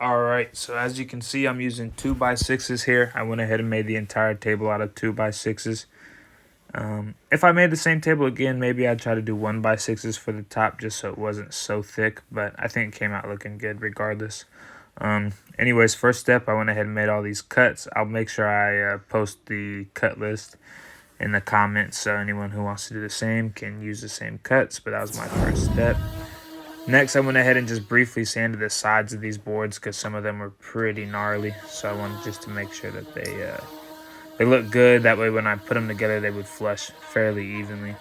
Alright, so as you can see, I'm using 2x6s here. I went ahead and made the entire table out of 2x6s. If I made the same table again, maybe I'd try to do 1x6s for the top just so it wasn't so thick, but I think it came out looking good regardless. Anyways, first step, I went ahead and made all these cuts. I'll make sure I post the cut list in the comments so anyone who wants to do the same can use the same cuts, but that was my first step. Next, I went ahead and just briefly sanded the sides of these boards because some of them were pretty gnarly. So I wanted just to make sure that they look good. That way when I put them together, they would flush fairly evenly.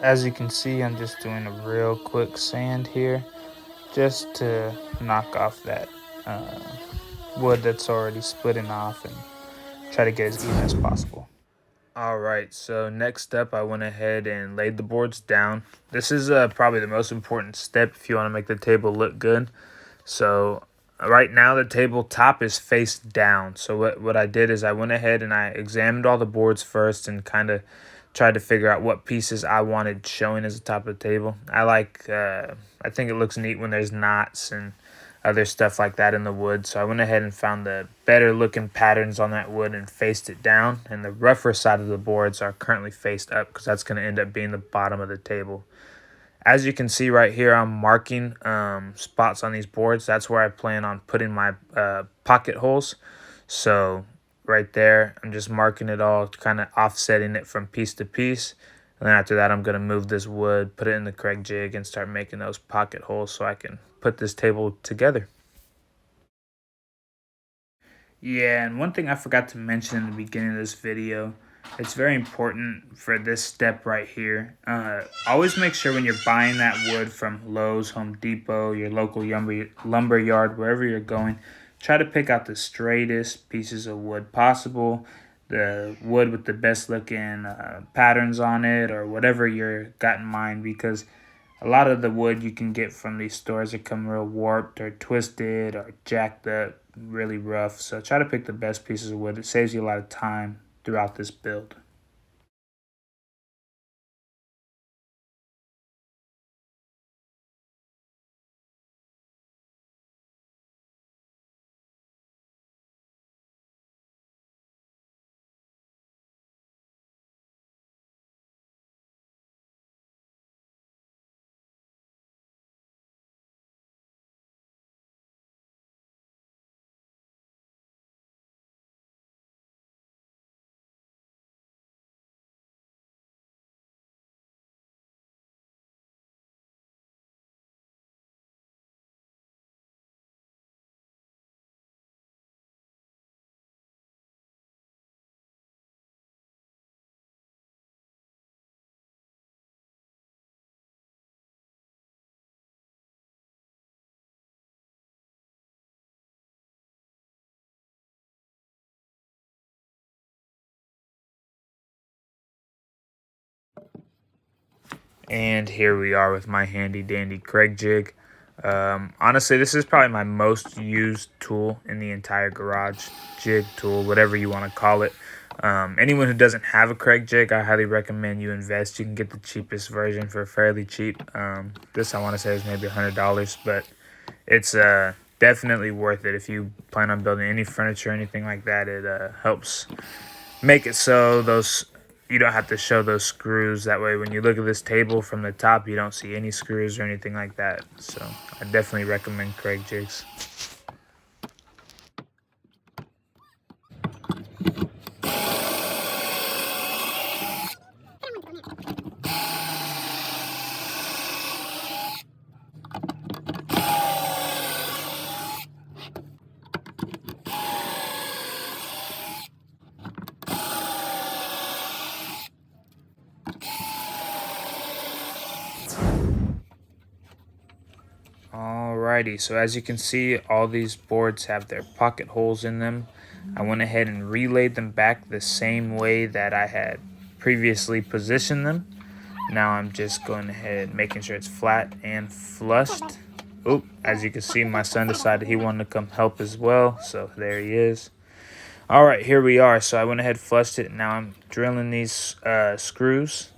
As you can see, I'm just doing a real quick sand here just to knock off that wood that's already splitting off and try to get as even as possible. Alright, so next up I went ahead and laid the boards down. This is probably the most important step if you want to make the table look good. So right now the tabletop is face down. So what I did is I went ahead and I examined all the boards first and kind of tried to figure out what pieces I wanted showing as the top of the table. I think it looks neat when there's knots and other stuff like that in the wood. So I went ahead and found the better looking patterns on that wood and faced it down. And the rougher side of the boards are currently faced up because that's going to end up being the bottom of the table. As you can see right here, I'm marking spots on these boards. That's where I plan on putting my pocket holes. So right there, I'm just marking it all, kind of offsetting it from piece to piece. And then after that, I'm going to move this wood, put it in the correct jig, and start making those pocket holes so I can put this table together. Yeah, and one thing I forgot to mention in the beginning of this video, it's very important for this step right here. Always make sure when you're buying that wood from Lowe's, Home Depot, your local lumber yard, wherever you're going, try to pick out the straightest pieces of wood possible, the wood with the best looking patterns on it or whatever you're got in mind, because a lot of the wood you can get from these stores that come real warped or twisted or jacked up, really rough. So try to pick the best pieces of wood. It saves you a lot of time throughout this build. And here we are with my handy dandy Craig jig. Honestly, this is probably my most used tool in the entire garage. Jig tool, whatever you want to call it. Anyone who doesn't have a Craig jig, I highly recommend you invest. You can get the cheapest version for fairly cheap. This I want to say is maybe $100, but it's definitely worth it if you plan on building any furniture or anything like that. It helps make it so you don't have to show those screws. That way when you look at this table from the top, you don't see any screws or anything like that. So I definitely recommend Craig jigs. Alrighty, so as you can see, all these boards have their pocket holes in them. I went ahead and relayed them back the same way that I had previously positioned them. Now I'm just going ahead making sure it's flat and flushed. Oop, as you can see, my son decided he wanted to come help as well, so there he is. All right, here we are. So I went ahead, flushed it, and now I'm drilling these screws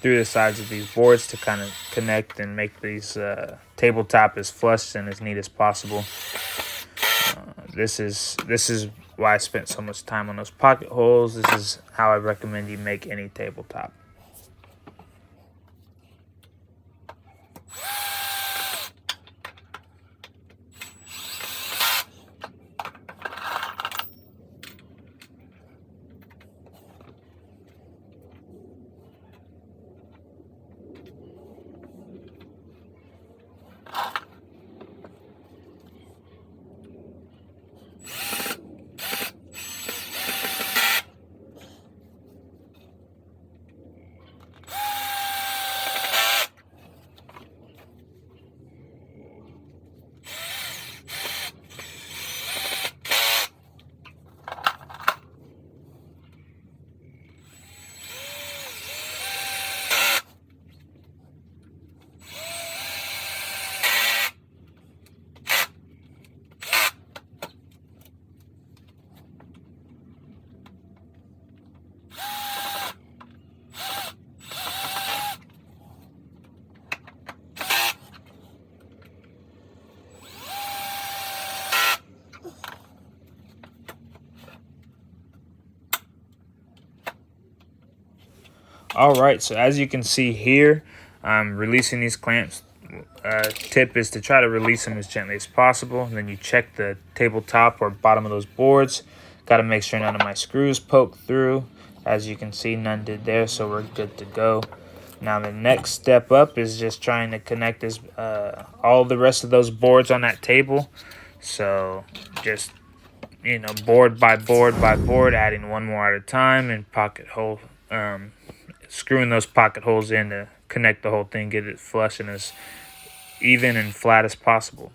through the sides of these boards to kind of connect and make these tabletop as flush and as neat as possible. This is why I spent so much time on those pocket holes. This is how I recommend you make any tabletop. All right, so as you can see here, I'm releasing these clamps. Tip is to try to release them as gently as possible. And then you check the tabletop or bottom of those boards. Got to make sure none of my screws poke through. As you can see, none did there, so we're good to go. Now the next step up is just trying to connect this, all the rest of those boards on that table. So just, board by board by board, adding one more at a time, and pocket hole, screwing those pocket holes in to connect the whole thing, get it flush and as even and flat as possible.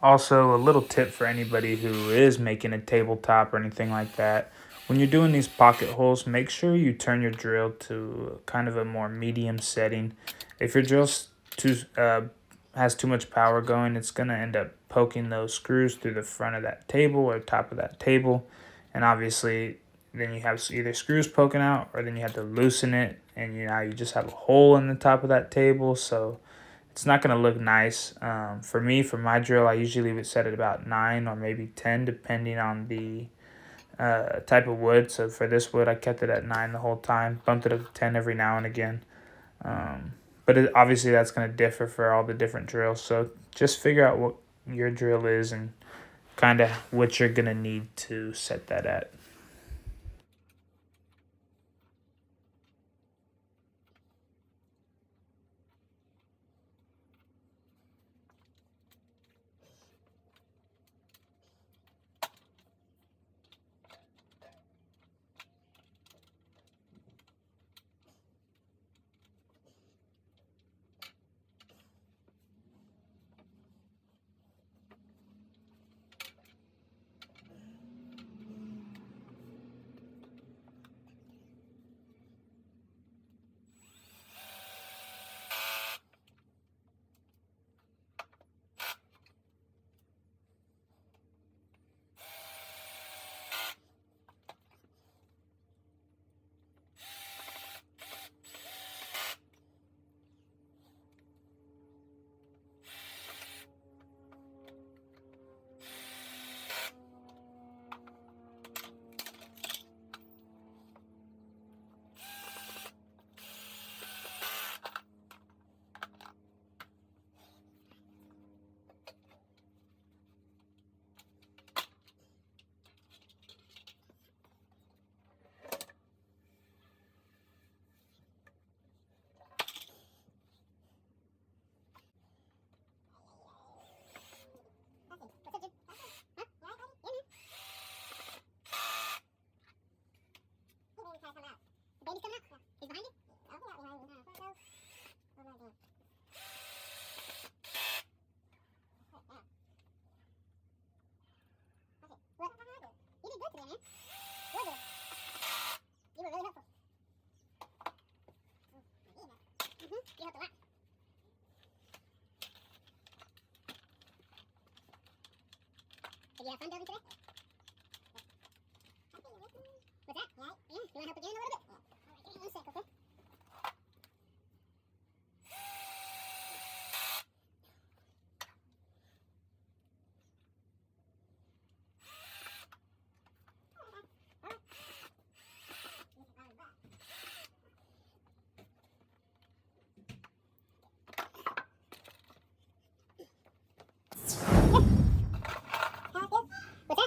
Also, a little tip for anybody who is making a tabletop or anything like that. When you're doing these pocket holes, make sure you turn your drill to kind of a more medium setting. If your drill has too much power going, it's going to end up poking those screws through the front of that table or top of that table. And obviously, then you have either screws poking out or then you have to loosen it. And now you just have a hole in the top of that table. So it's not going to look nice. For me, for my drill, I usually leave it set at about 9 or maybe 10, depending on the type of wood. So for this wood, I kept it at 9 the whole time, bumped it up to 10 every now and again. But obviously, that's going to differ for all the different drills. So just figure out what your drill is and kind of what you're going to need to set that at.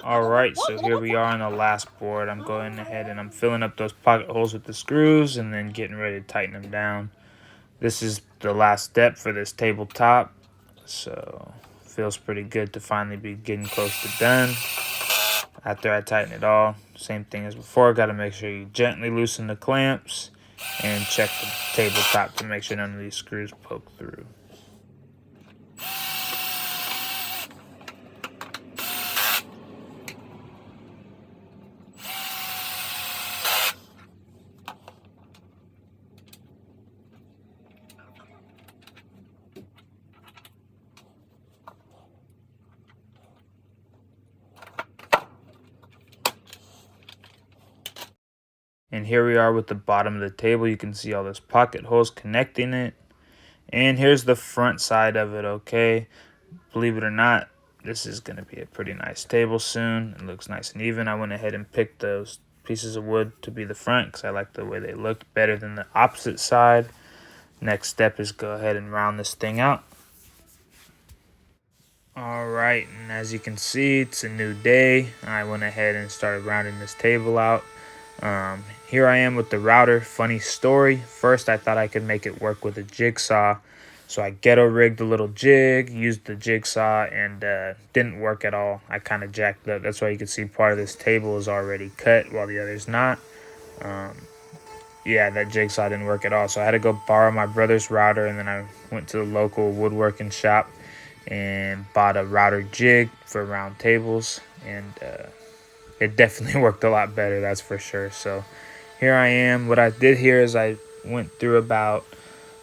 Alright, so here we are on the last board. I'm going ahead and I'm filling up those pocket holes with the screws and then getting ready to tighten them down. This is the last step for this tabletop, so feels pretty good to finally be getting close to done. After I tighten it all, same thing as before, got to make sure you gently loosen the clamps and check the tabletop to make sure none of these screws poke through. And here we are with the bottom of the table. You can see all those pocket holes connecting it. And here's the front side of it, okay? Believe it or not, this is going to be a pretty nice table soon. It looks nice and even. I went ahead and picked those pieces of wood to be the front because I like the way they looked better than the opposite side. Next step is go ahead and round this thing out. Alright, and as you can see, it's a new day. I went ahead and started rounding this table out. Here I am with the router. Funny story. First, I thought I could make it work with a jigsaw. So I ghetto rigged a little jig, used the jigsaw, and didn't work at all. I kind of jacked up. That's why you can see part of this table is already cut while the other's not. Yeah, that jigsaw didn't work at all. So I had to go borrow my brother's router, and then I went to the local woodworking shop and bought a router jig for round tables, and it definitely worked a lot better, that's for sure. So here I am. What I did here is I went through about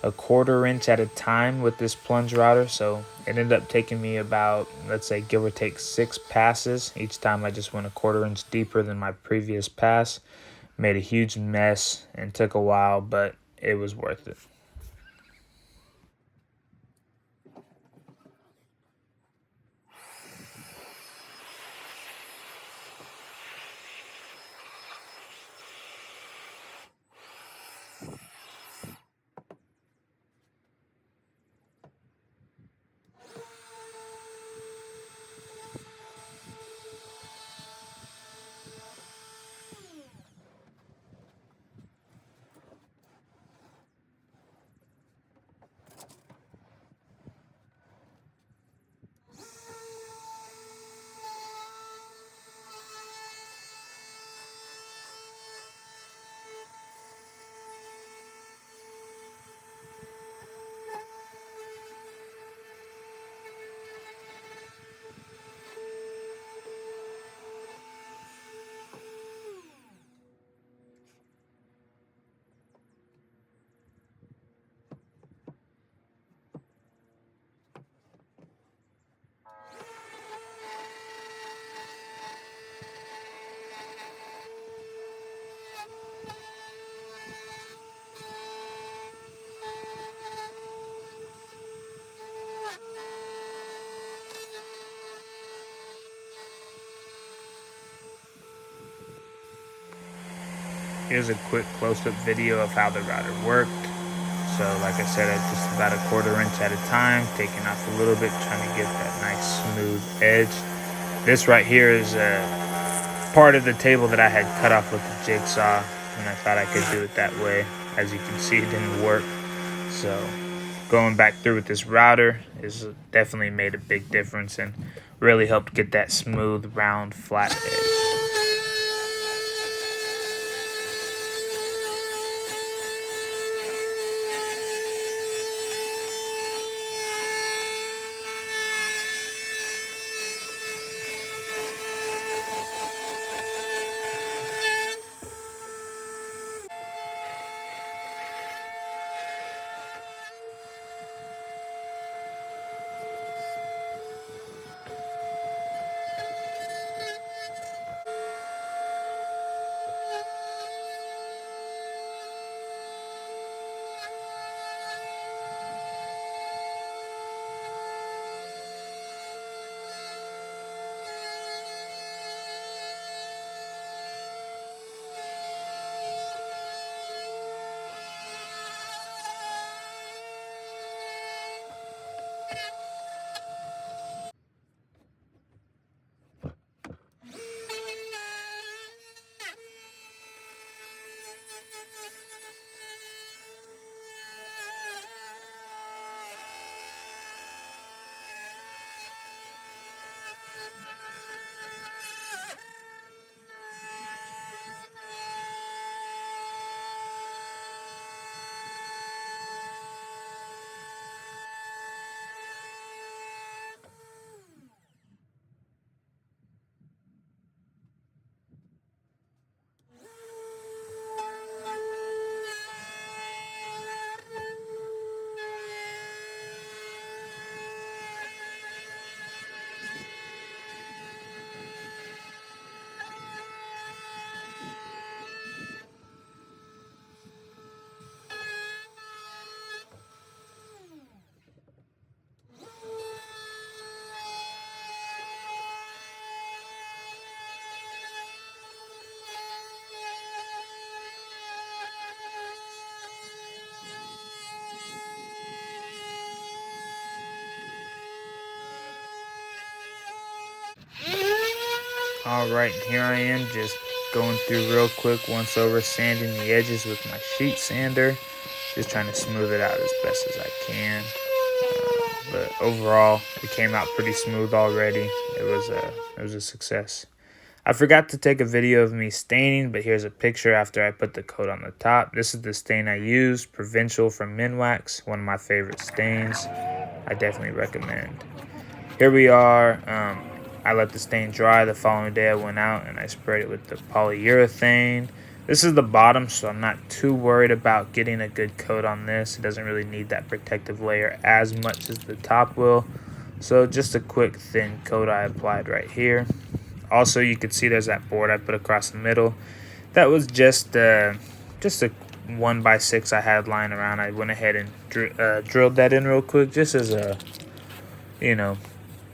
a 1/4 inch at a time with this plunge router, so it ended up taking me about, let's say, give or take 6 passes. Each time I just went a 1/4 inch deeper than my previous pass. Made a huge mess and took a while, but it was worth it. Here's a quick close-up video of how the router worked. So like I said, I just about a 1/4 inch at a time, taking off a little bit, trying to get that nice smooth edge. This right here is part of the table that I had cut off with the jigsaw, and I thought I could do it that way. As you can see, it didn't work. So going back through with this router is definitely made a big difference and really helped get that smooth, round, flat edge. Alright, here I am just going through real quick, once over sanding the edges with my sheet sander. Just trying to smooth it out as best as I can. But overall, it came out pretty smooth already. It was a success. I forgot to take a video of me staining, but here's a picture after I put the coat on the top. This is the stain I used, Provincial from Minwax, one of my favorite stains. I definitely recommend. Here we are. I let the stain dry. The following day I went out and I sprayed it with the polyurethane. This is the bottom, so I'm not too worried about getting a good coat on this. It doesn't really need that protective layer as much as the top will. So just a quick thin coat I applied right here. Also, you can see there's that board I put across the middle. That was just a 1x6 I had lying around. I went ahead and drilled that in real quick, just as a,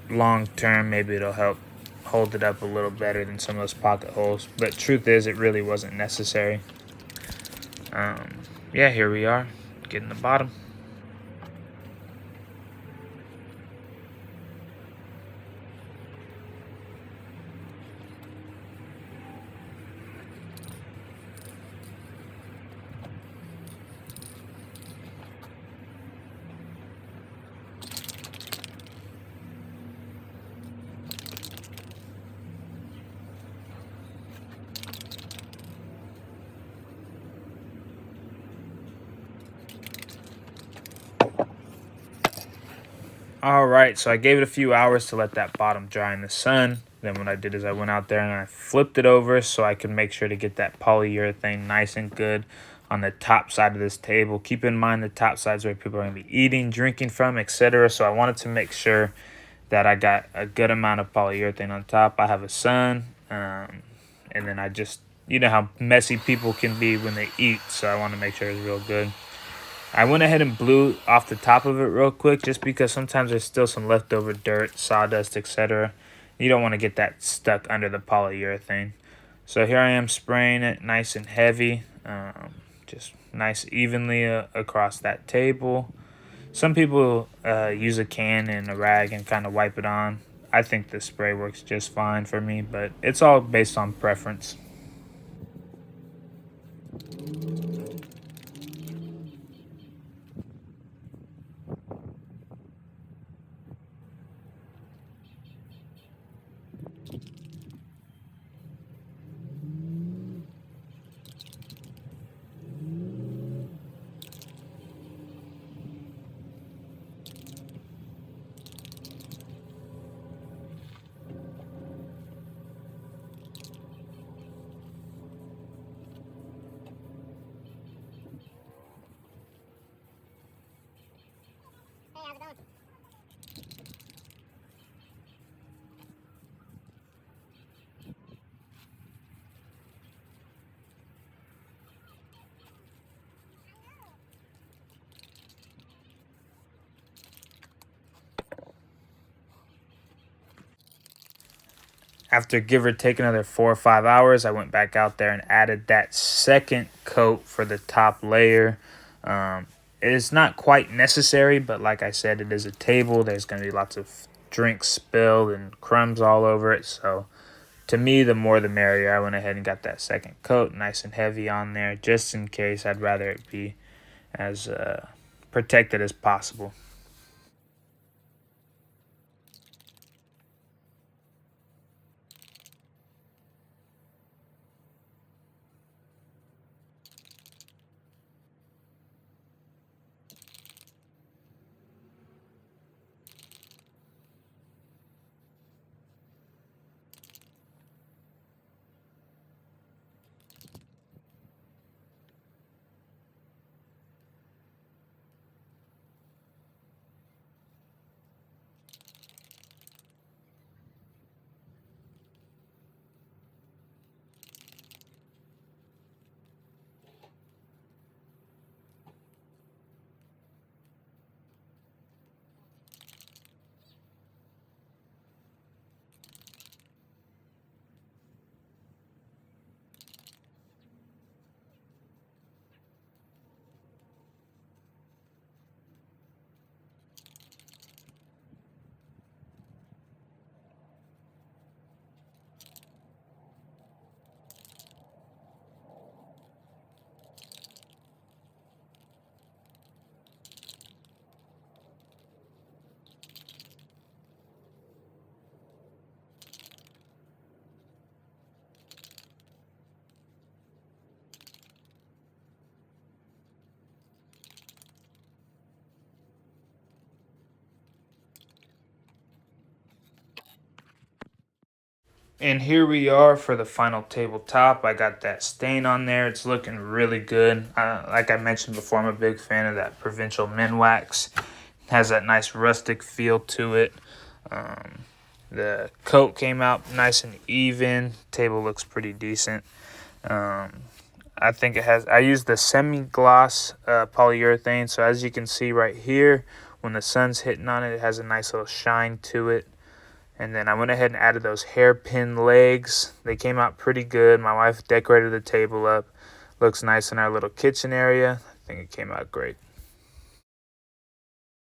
long term, maybe it'll help hold it up a little better than some of those pocket holes. But truth is, it really wasn't necessary. Yeah, here we are, getting the bottom. Alright, so I gave it a few hours to let that bottom dry in the sun. Then what I did is I went out there and I flipped it over so I could make sure to get that polyurethane nice and good on the top side of this table. Keep in mind the top side is where people are going to be eating, drinking from, etc. So I wanted to make sure that I got a good amount of polyurethane on top. I have a son, and then I just, you know how messy people can be when they eat, so I want to make sure it's real good. I went ahead and blew off the top of it real quick just because sometimes there's still some leftover dirt, sawdust, etc. You don't want to get that stuck under the polyurethane. So here I am spraying it nice and heavy, just nice evenly across that table. Some people use a can and a rag and kind of wipe it on. I think the spray works just fine for me, but it's all based on preference. After give or take another 4 or 5 hours, I went back out there and added that second coat for the top layer. It's not quite necessary, but like I said, it is a table. There's going to be lots of drinks spilled and crumbs all over it. So to me, the more the merrier. I went ahead and got that second coat nice and heavy on there just in case. I'd rather it be as protected as possible. And here we are for the final tabletop. I got that stain on there. It's looking really good. Like I mentioned before, I'm a big fan of that provincial men wax. It has that nice rustic feel to it. The coat came out nice and even. Table looks pretty decent. I think it has. I used the semi-gloss polyurethane. So as you can see right here, when the sun's hitting on it, it has a nice little shine to it. And then I went ahead and added those hairpin legs. They came out pretty good. My wife decorated the table up. Looks nice in our little kitchen area. I think it came out great.